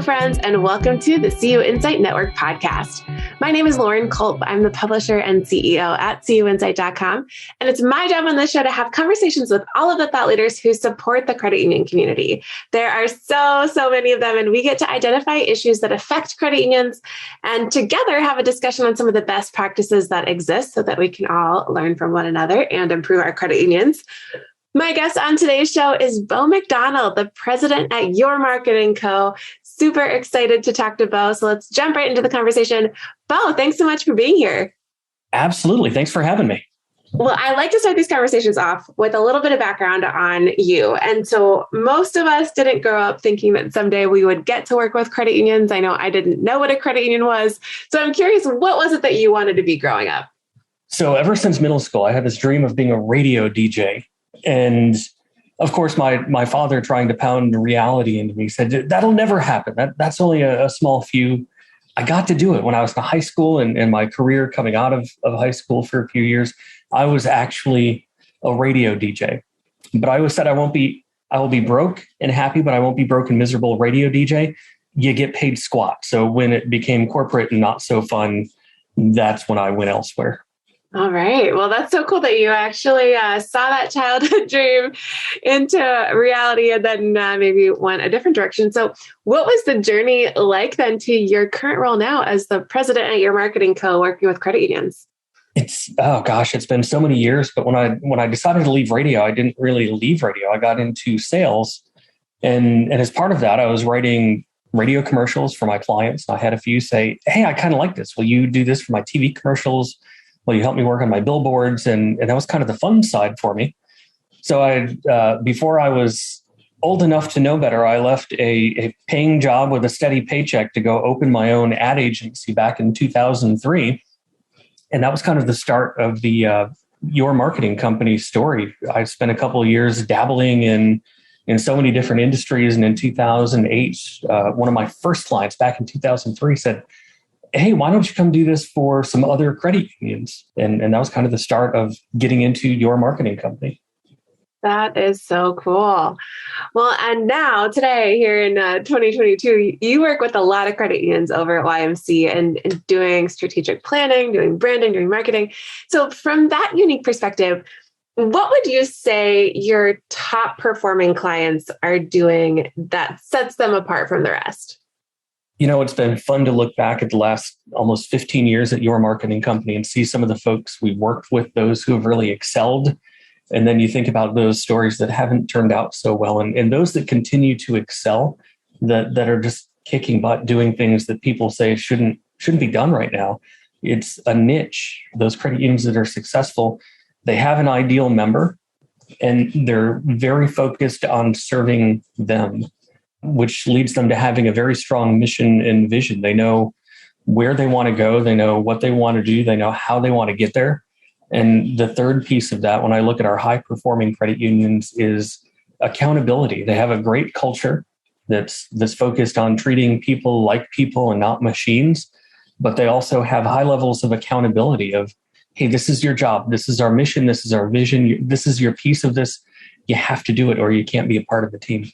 friends, and welcome to the CUInsight Network podcast. My name is Lauren Culp. I'm the publisher and CEO at CUInsight.com, and it's my job on this show to have conversations with all of the thought leaders who support the credit union community. There are so many of them, and we get to identify issues that affect credit unions and together have a discussion on some of the best practices that exist so that we can all learn from one another and improve our credit unions. My guest on today's show is Beau McDonald, the president at Your Marketing Co. Super excited to talk to Beau. So let's jump right into the conversation. Beau, thanks so much for being here. Absolutely. Thanks for having me. Well, I like to start these conversations off with a little bit of background on you. And so most of us didn't grow up thinking that someday we would get to work with credit unions. I know I didn't know what a credit union was. So I'm curious, what was it that you wanted to be growing up? So ever since middle school, I had this dream of being a radio DJ. And of course, my father trying to pound reality into me said, that'll never happen. That's only a small few. I got to do it when I was in high school and my career coming out of high school for a few years. I was actually a radio DJ. But I always said I will be broke and happy, but I won't be broke and miserable radio DJ. You get paid squat. So when it became corporate and not so fun, that's when I went elsewhere. All right. Well, that's so cool that you actually saw that childhood dream into reality and then maybe went a different direction. So what was the journey like then to your current role now as the president at Your Marketing Co. working with credit unions? It's been so many years. But when I decided to leave radio, I didn't really leave radio. I got into sales. And as part of that, I was writing radio commercials for my clients. I had a few say, hey, I kind of like this. Will you do this for my TV commercials? Will you help me work on my billboards? And that was kind of the fun side for me. So before I was old enough to know better, I left a paying job with a steady paycheck to go open my own ad agency back in 2003. And that was kind of the start of the Your Marketing Company story. I spent a couple of years dabbling in so many different industries. And in 2008, one of my first clients back in 2003 said, hey, why don't you come do this for some other credit unions? And that was kind of the start of getting into Your Marketing Company. That is so cool. Well, and now today here in 2022, you work with a lot of credit unions over at YMC and doing strategic planning, doing branding, doing marketing. So from that unique perspective, what would you say your top performing clients are doing that sets them apart from the rest? You know, it's been fun to look back at the last almost 15 years at Your Marketing Company and see some of the folks we've worked with, those who have really excelled. And then you think about those stories that haven't turned out so well and those that continue to excel, that are just kicking butt, doing things that people say shouldn't be done right now. It's a niche. Those credit unions that are successful, they have an ideal member and they're very focused on serving them, which leads them to having a very strong mission and vision. They know where they want to go. They know what they want to do. They know how they want to get there. And the third piece of that, when I look at our high-performing credit unions, is accountability. They have a great culture that's focused on treating people like people and not machines. But they also have high levels of accountability of, hey, this is your job. This is our mission. This is our vision. This is your piece of this. You have to do it or you can't be a part of the team.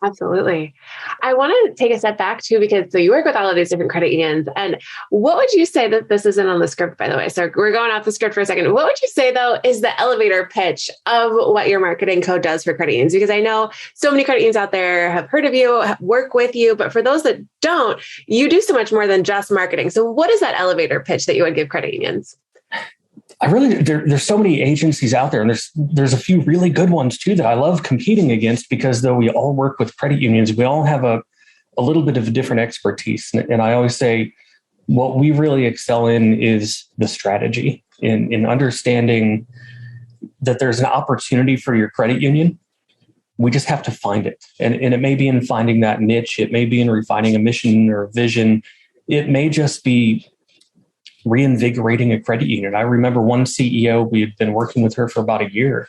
Absolutely. I want to take a step back too, because so you work with all of these different credit unions. And what would you say that this isn't on the script, by the way? So we're going off the script for a second. What would you say, though, is the elevator pitch of what Your Marketing Co. does for credit unions? Because I know so many credit unions out there have heard of you, work with you. But for those that don't, you do so much more than just marketing. So what is that elevator pitch that you would give credit unions? There's so many agencies out there, and there's a few really good ones too that I love competing against, because though we all work with credit unions, we all have a little bit of a different expertise. And I always say what we really excel in is the strategy, in understanding that there's an opportunity for your credit union. We just have to find it. And it may be in finding that niche. It may be in refining a mission or a vision. It may just be reinvigorating a credit union. I remember one CEO, we had been working with her for about a year,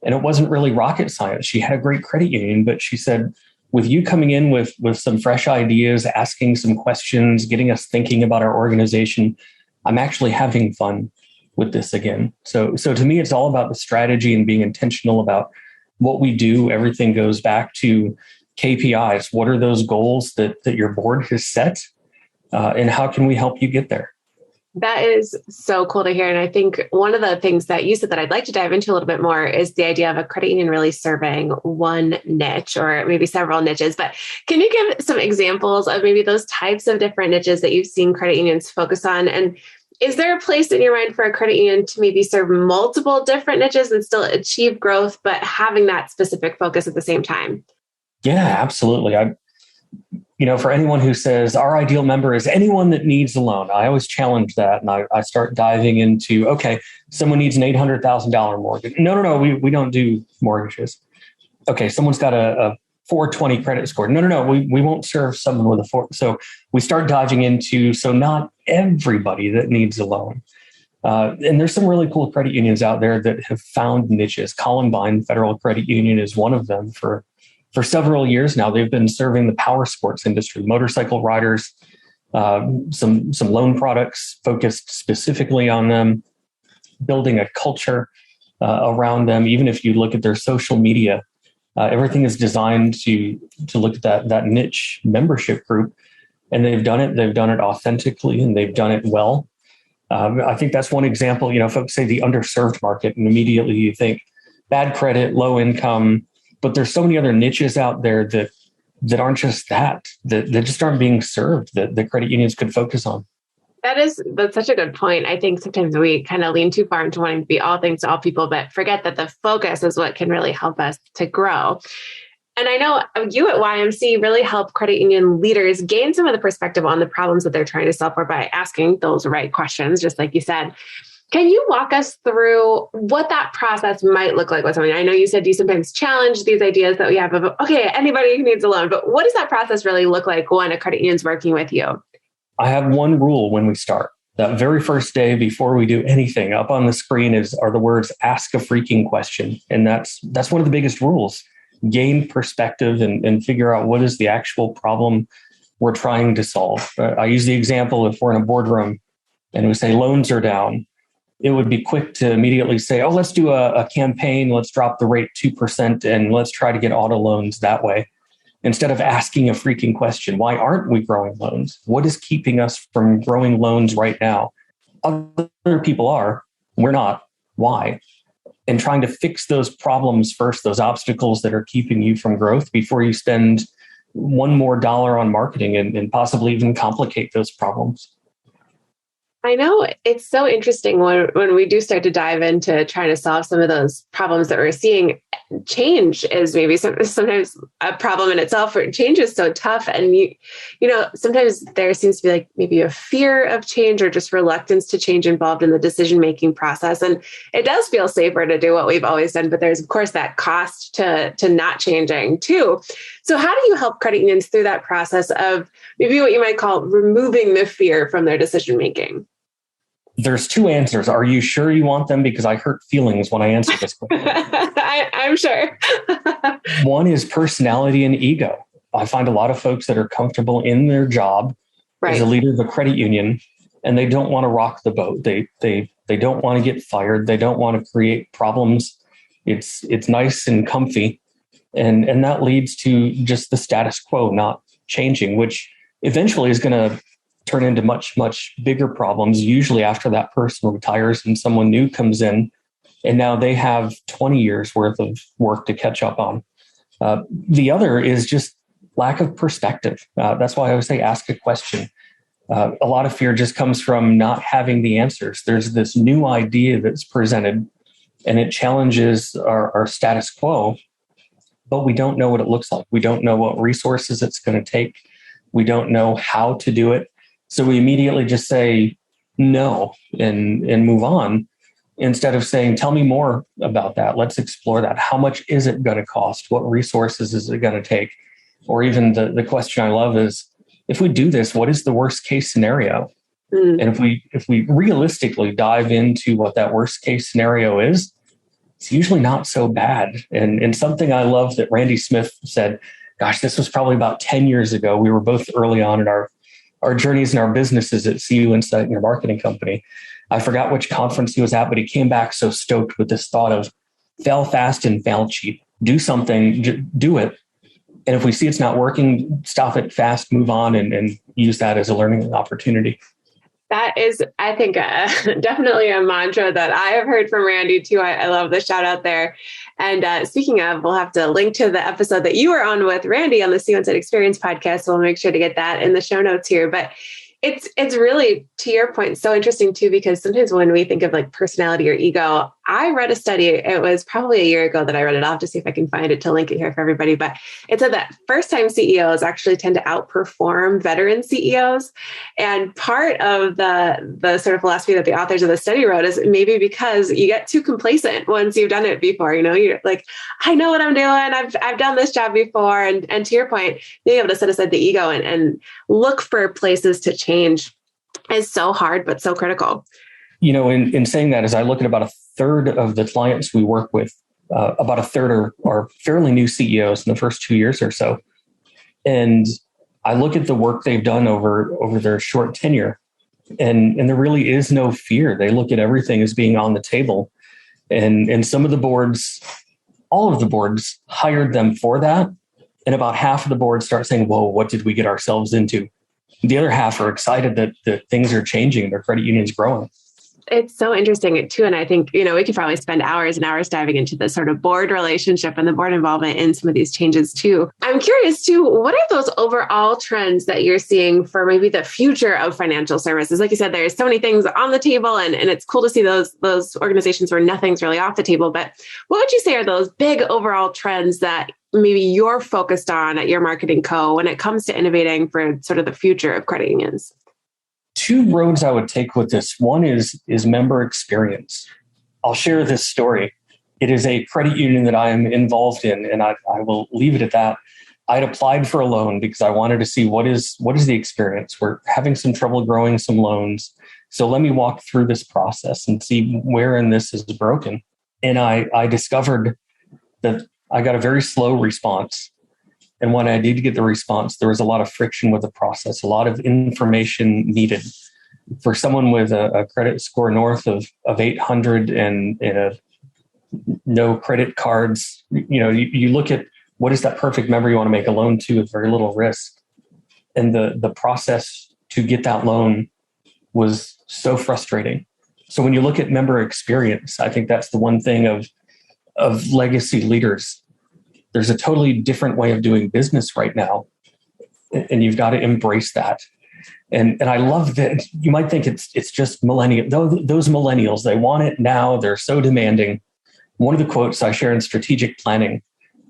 and it wasn't really rocket science. She had a great credit union, but she said, with you coming in with some fresh ideas, asking some questions, getting us thinking about our organization, I'm actually having fun with this again. So to me, it's all about the strategy and being intentional about what we do. Everything goes back to KPIs? What are those goals that your board has set? And how can we help you get there? That is so cool to hear. And I think one of the things that you said that I'd like to dive into a little bit more is the idea of a credit union really serving one niche or maybe several niches. But can you give some examples of maybe those types of different niches that you've seen credit unions focus on? And is there a place in your mind for a credit union to maybe serve multiple different niches and still achieve growth, but having that specific focus at the same time? Yeah, absolutely. For anyone who says our ideal member is anyone that needs a loan, I always challenge that. And I start diving into, okay, someone needs an $800,000 mortgage. No, we don't do mortgages. Okay, someone's got a 420 credit score. No, we won't serve someone with a 4. So we start diving into, so not everybody that needs a loan. And there's some really cool credit unions out there that have found niches. Columbine Federal Credit Union is one of them. For several years now, they've been serving the power sports industry, motorcycle riders, some loan products focused specifically on them, building a culture around them. Even if you look at their social media, everything is designed to look at that niche membership group. And they've done it authentically, and they've done it well. I think that's one example. Folks say the underserved market, and immediately you think bad credit, low income. But there's so many other niches out there that aren't just that just aren't being served that the credit unions could focus on. That's such a good point. I think sometimes we kind of lean too far into wanting to be all things to all people, but forget that the focus is what can really help us to grow. And I know you at YMC really help credit union leaders gain some of the perspective on the problems that they're trying to solve for by asking those right questions, just like you said. Can you walk us through what that process might look like with someone? I know you said you sometimes challenge these ideas that we have of, okay, anybody who needs a loan, but what does that process really look like when a credit union's working with you? I have one rule when we start. That very first day before we do anything, up on the screen are the words, ask a freaking question. And that's one of the biggest rules. Gain perspective and figure out what is the actual problem we're trying to solve. I use the example if we're in a boardroom and we say loans are down. It would be quick to immediately say, oh, let's do a campaign. Let's drop the rate 2% and let's try to get auto loans that way. Instead of asking a freaking question, why aren't we growing loans? What is keeping us from growing loans right now? Other people are, we're not. Why? And trying to fix those problems first, those obstacles that are keeping you from growth before you spend one more dollar on marketing and possibly even complicate those problems. I know it's so interesting when we do start to dive into trying to solve some of those problems that we're seeing. Change is maybe sometimes a problem in itself, or change is so tough. And sometimes there seems to be like maybe a fear of change or just reluctance to change involved in the decision-making process. And it does feel safer to do what we've always done, but there's of course that cost to not changing too. So how do you help credit unions through that process of maybe what you might call removing the fear from their decision-making? There's two answers. Are you sure you want them? Because I hurt feelings when I answer this question. I'm sure. One is personality and ego. I find a lot of folks that are comfortable in their job as a leader of a credit union, and they don't want to rock the boat. They don't want to get fired. They don't want to create problems. It's nice and comfy. And that leads to just the status quo not changing, which eventually is going to turn into much, much bigger problems, usually after that person retires and someone new comes in, and now they have 20 years worth of work to catch up on. The other is just lack of perspective. That's why I always say ask a question. A lot of fear just comes from not having the answers. There's this new idea that's presented, and it challenges our status quo, but we don't know what it looks like. We don't know what resources it's going to take. We don't know how to do it. So we immediately just say no and move on, instead of saying, tell me more about that. Let's explore that. How much is it going to cost? What resources is it going to take? Or even the question I love is, if we do this, what is the worst case scenario? And if we realistically dive into what that worst case scenario is, it's usually not so bad. And something I love that Randy Smith said, gosh, this was probably about 10 years ago. We were both early on in our journeys and our businesses at CUInsight, your marketing company. I forgot which conference he was at, but he came back so stoked with this thought of fail fast and fail cheap. Do something, do it, And if we see it's not working, stop it fast, move on, and use that as a learning opportunity. That is, I think, definitely a mantra that I have heard from Randy too. I love the shout out there. And speaking of, we'll have to link to the episode that you were on with Randy on the CUInsight Experience podcast. So we'll make sure to get that in the show notes here. But it's really, to your point, so interesting too, because sometimes when we think of like personality or ego, I read a study, it was probably a year ago that I read it off to see if I can find it to link it here for everybody. But it said that first-time CEOs actually tend to outperform veteran CEOs. And part of the sort of philosophy that the authors of the study wrote is maybe because you get too complacent once you've done it before. You're like, I know what I'm doing. I've done this job before. And to your point, being able to set aside the ego and look for places to change is so hard, but so critical. In saying that, as I look at about a third of the clients we work with, about a third are fairly new CEOs in the first 2 years or so. And I look at the work they've done over their short tenure, and there really is no fear. They look at everything as being on the table. And some of the boards, all of the boards hired them for that. And about half of the boards start saying, whoa, what did we get ourselves into? The other half are excited that things are changing. Their credit union's growing. It's so interesting too. And I think, we could probably spend hours and hours diving into the sort of board relationship and the board involvement in some of these changes too. I'm curious too, what are those overall trends that you're seeing for maybe the future of financial services? Like you said, there's so many things on the table and it's cool to see those organizations where nothing's really off the table. But what would you say are those big overall trends that maybe you're focused on at your marketing co when it comes to innovating for sort of the future of credit unions? Two roads I would take with this. One is member experience. I'll share this story. It is a credit union that I am involved in, and I will leave it at that. I'd applied for a loan because I wanted to see what is the experience. We're having some trouble growing some loans. So let me walk through this process and see where in this is broken. And I discovered that I got a very slow response. And when I did get the response, there was a lot of friction with the process, a lot of information needed. For someone with a credit score north of 800 and no credit cards, you look at what is that perfect member you want to make a loan to with very little risk. And the process to get that loan was so frustrating. So when you look at member experience, I think that's the one thing of legacy leaders. There's a totally different way of doing business right now, and you've got to embrace that. And I love that. You might think it's just millennial. Those millennials, they want it now. They're so demanding. One of the quotes I share in strategic planning,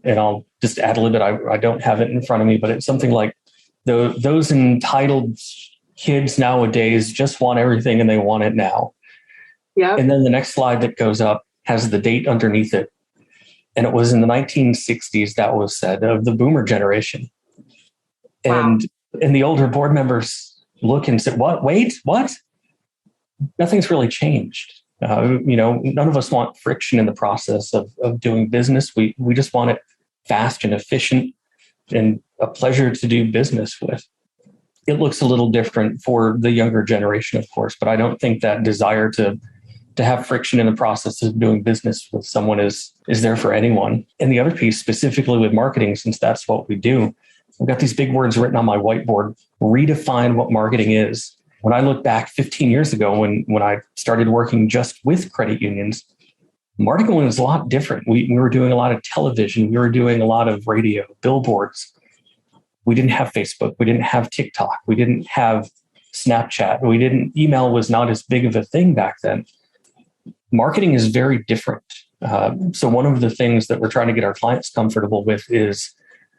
and I'll just add a little bit. I don't have it in front of me, but it's something like those entitled kids nowadays just want everything and they want it now. Yeah. And then the next slide that goes up has the date underneath it. And it was in the 1960s that was said of the boomer generation. And the older board members look and say, what? Wait, what? Nothing's really changed. None of us want friction in the process of doing business. We just want it fast and efficient and a pleasure to do business with. It looks a little different for the younger generation, of course, but I don't think that desire to have friction in the process of doing business with someone is there for anyone. And the other piece, specifically with marketing, since that's what we do, I've got these big words written on my whiteboard: redefine what marketing is. When I look back 15 years ago, when I started working just with credit unions, marketing was a lot different. We were doing a lot of television. We were doing a lot of radio, billboards. We didn't have Facebook. We didn't have TikTok. We didn't have Snapchat. Email was not as big of a thing back then. Marketing is very different. So one of the things that we're trying to get our clients comfortable with is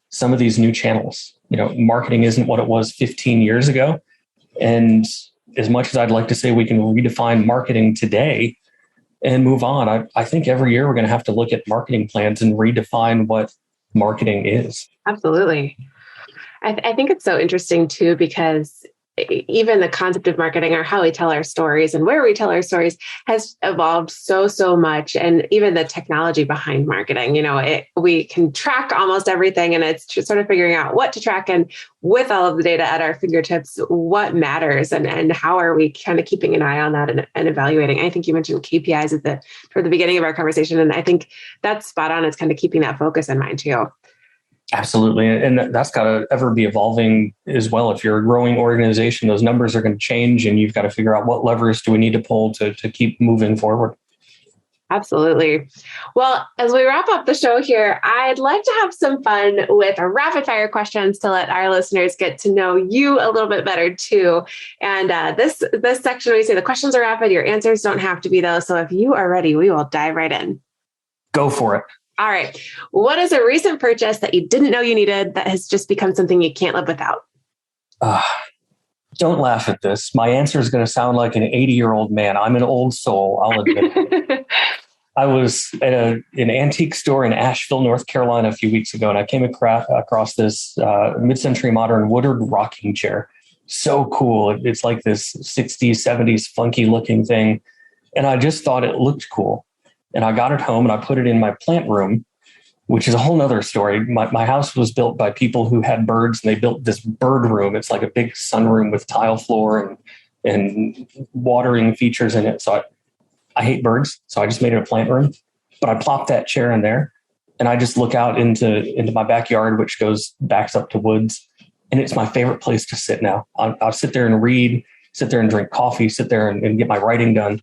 some of these new channels. Marketing isn't what it was 15 years ago. And as much as I'd like to say we can redefine marketing today and move on, I think every year we're going to have to look at marketing plans and redefine what marketing is. Absolutely. I think it's so interesting too, because even the concept of marketing, or how we tell our stories and where we tell our stories, has evolved so much. And even the technology behind marketing, we can track almost everything, and it's just sort of figuring out what to track, and with all of the data at our fingertips, what matters and how are we kind of keeping an eye on that and evaluating. I think you mentioned KPIs toward the beginning of our conversation, and I think that's spot on. It's kind of keeping that focus in mind too. Absolutely. And that's got to ever be evolving as well. If you're a growing organization, those numbers are going to change and you've got to figure out what levers do we need to pull to keep moving forward. Absolutely. Well, as we wrap up the show here, I'd like to have some fun with rapid fire questions to let our listeners get to know you a little bit better too. And this section, we say the questions are rapid. Your answers don't have to be though. So if you are ready, we will dive right in. Go for it. All right. What is a recent purchase that you didn't know you needed that has just become something you can't live without? Don't laugh at this. My answer is going to sound like an 80-year-old man. I'm an old soul, I'll admit it. I was at an antique store in Asheville, North Carolina a few weeks ago, and I came across this mid-century modern woodard rocking chair. So cool. It's like this 60s, 70s funky looking thing. And I just thought it looked cool. And I got it home and I put it in my plant room, which is a whole nother story. My house was built by people who had birds, and they built this bird room. It's like a big sunroom with tile floor and watering features in it. So I hate birds, so I just made it a plant room. But I plopped that chair in there, and I just look out into my backyard, which backs up to woods. And it's my favorite place to sit now. I'll sit there and read, sit there and drink coffee, sit there and get my writing done.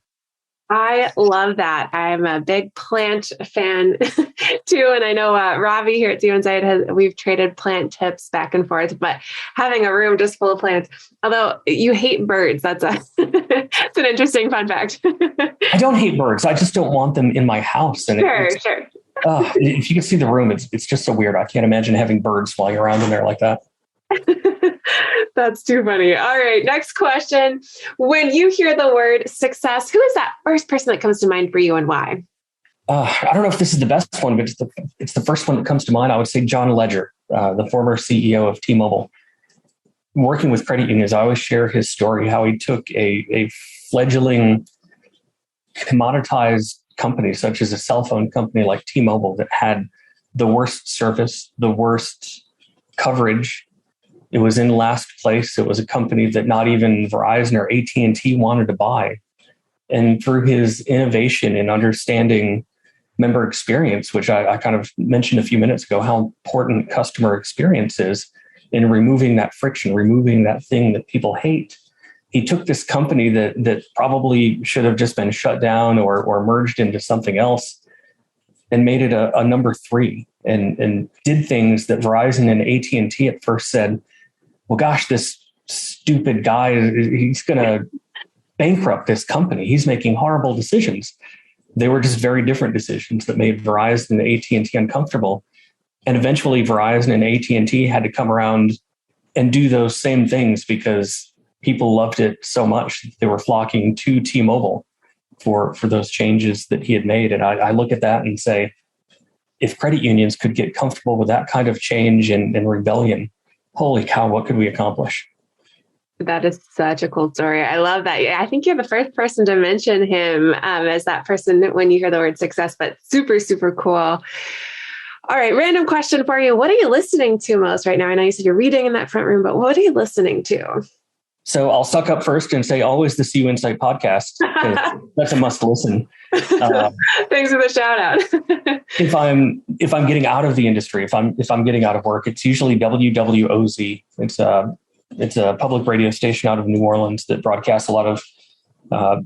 I love that. I'm a big plant fan too. And I know Ravi here at CUInsight we've traded plant tips back and forth, but having a room just full of plants, although you hate birds, it's an interesting fun fact. I don't hate birds. I just don't want them in my house. And sure. If you can see the room, it's just so weird. I can't imagine having birds flying around in there like that. That's too funny. All right. Next question. When you hear the word success, who is that first person that comes to mind for you and why? I don't know if this is the best one, but it's the first one that comes to mind. I would say John Ledger, the former CEO of T-Mobile. Working with credit unions, I always share his story, how he took a fledgling commoditized company, such as a cell phone company like T-Mobile, that had the worst service, the worst coverage. It was in last place. It was a company that not even Verizon or AT&T wanted to buy. And through his innovation in understanding member experience, which I kind of mentioned a few minutes ago, how important customer experience is in removing that friction, removing that thing that people hate. He took this company that probably should have just been shut down or merged into something else and made it a number 3 and did things that Verizon and AT&T at first said, well, gosh, this stupid guy, he's going to bankrupt this company. He's making horrible decisions. They were just very different decisions that made Verizon and AT&T uncomfortable. And eventually Verizon and AT&T had to come around and do those same things because people loved it so much. They were flocking to T-Mobile for those changes that he had made. And I look at that and say, if credit unions could get comfortable with that kind of change and rebellion, holy cow, what could we accomplish? That is such a cool story. I love that. I think you're the first person to mention him as that person when you hear the word success, but super, super cool. All right, random question for you. What are you listening to most right now? I know you said you're reading in that front room, but what are you listening to? So I'll suck up first and say always the CUInsight podcast. That's a must listen. Thanks for the shout out. If I'm getting out of the industry, if I'm getting out of work, it's usually WWOZ. It's a public radio station out of New Orleans that broadcasts a lot of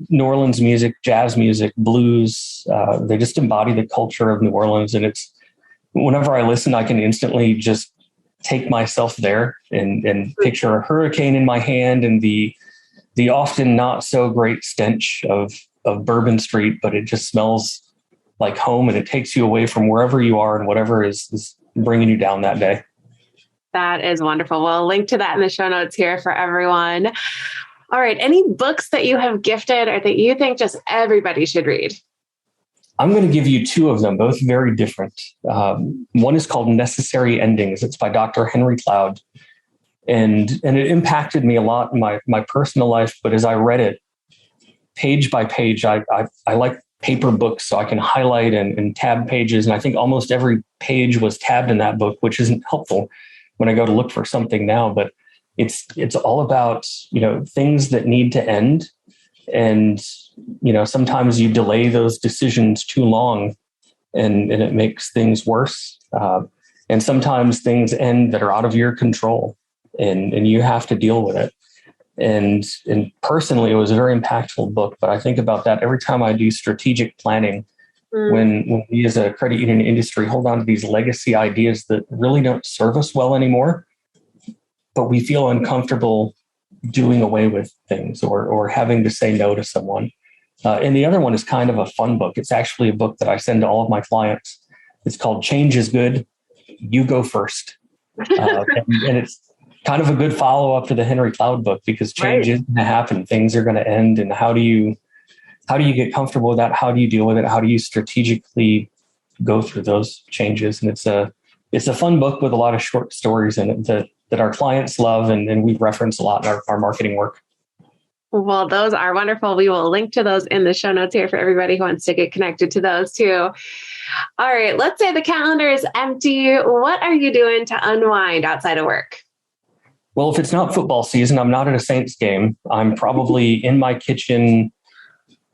New Orleans music, jazz music, blues. They just embody the culture of New Orleans, and it's whenever I listen, I can instantly just take myself there and picture a hurricane in my hand and the often not so great stench of Bourbon Street, but it just smells like home, and it takes you away from wherever you are and whatever is bringing you down that day. That is wonderful. We'll link to that in the show notes here for everyone. All right. Any books that you have gifted or that you think just everybody should read? I'm going to give you 2 of them, both very different. One is called Necessary Endings. It's by Dr. Henry Cloud. And it impacted me a lot in my personal life. But as I read it, page by page, I like paper books, so I can highlight and tab pages. And I think almost every page was tabbed in that book, which isn't helpful when I go to look for something now. But it's all about, things that need to end. And, sometimes you delay those decisions too long and it makes things worse. And sometimes things end that are out of your control, and you have to deal with it. And personally, it was a very impactful book, but I think about that every time I do strategic planning, when we as a credit union industry hold on to these legacy ideas that really don't serve us well anymore, but we feel uncomfortable doing away with things or having to say no to someone. And the other one is kind of a fun book. It's actually a book that I send to all of my clients. It's called Change is Good. You Go First. And it's kind of a good follow-up to the Henry Cloud book, because change is going to happen. Things are going to end. And how do you get comfortable with that? How do you deal with it? How do you strategically go through those changes? And it's a fun book with a lot of short stories in it that our clients love, and we reference a lot in our marketing work. Well, those are wonderful. We will link to those in the show notes here for everybody who wants to get connected to those too. All right, let's say the calendar is empty. What are you doing to unwind outside of work? Well, if it's not football season, I'm not at a Saints game. I'm probably in my kitchen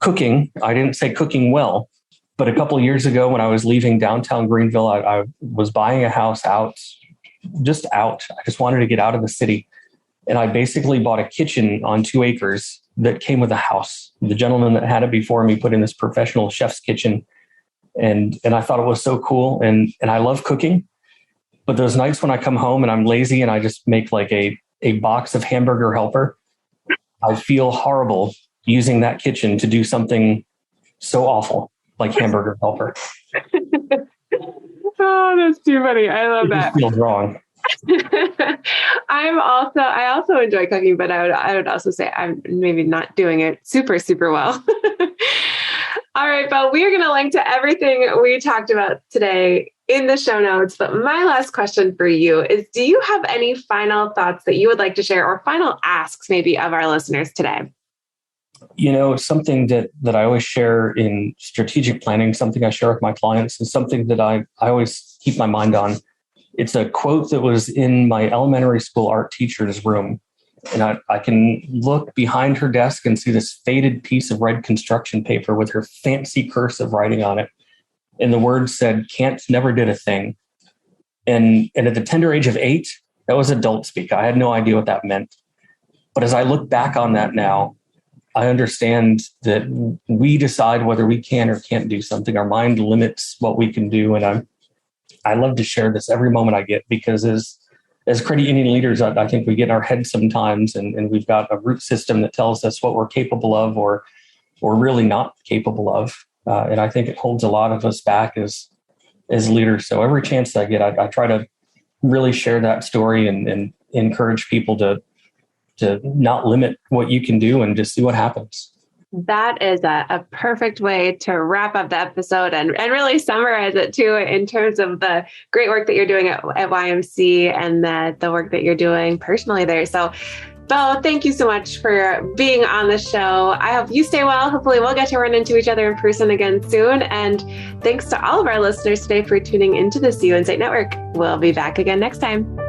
cooking. I didn't say cooking well, but a couple of years ago when I was leaving downtown Greenville, I was buying a house out. I just wanted to get out of the city. And I basically bought a kitchen on 2 acres that came with a house. The gentleman that had it before me put in this professional chef's kitchen. And I thought it was so cool. And I love cooking. But those nights when I come home and I'm lazy and I just make like a box of Hamburger Helper, I feel horrible using that kitchen to do something so awful like Hamburger Helper. Oh, that's too funny. I love that. It feels wrong. I also enjoy cooking, but I would also say I'm maybe not doing it super, super well. All right, Bo, we are going to link to everything we talked about today in the show notes. But my last question for you is, do you have any final thoughts that you would like to share, or final asks maybe of our listeners today? Something that I always share in strategic planning, something I share with my clients, is something that I always keep my mind on. It's a quote that was in my elementary school art teacher's room. And I can look behind her desk and see this faded piece of red construction paper with her fancy cursive writing on it. And the words said, "Can't never did a thing." And at the tender age of 8, that was adult speak. I had no idea what that meant. But as I look back on that now, I understand that we decide whether we can or can't do something. Our mind limits what we can do. And I love to share this every moment I get, because as credit union leaders, I think we get in our heads sometimes, and we've got a root system that tells us what we're capable of or really not capable of. And I think it holds a lot of us back as leaders. So every chance I get, I try to really share that story and encourage people to not limit what you can do and just see what happens. That is a perfect way to wrap up the episode and really summarize it too, in terms of the great work that you're doing at YMC and the work that you're doing personally there. So, Bo, thank you so much for being on the show. I hope you stay well. Hopefully we'll get to run into each other in person again soon. And thanks to all of our listeners today for tuning into the CUInsight Network. We'll be back again next time.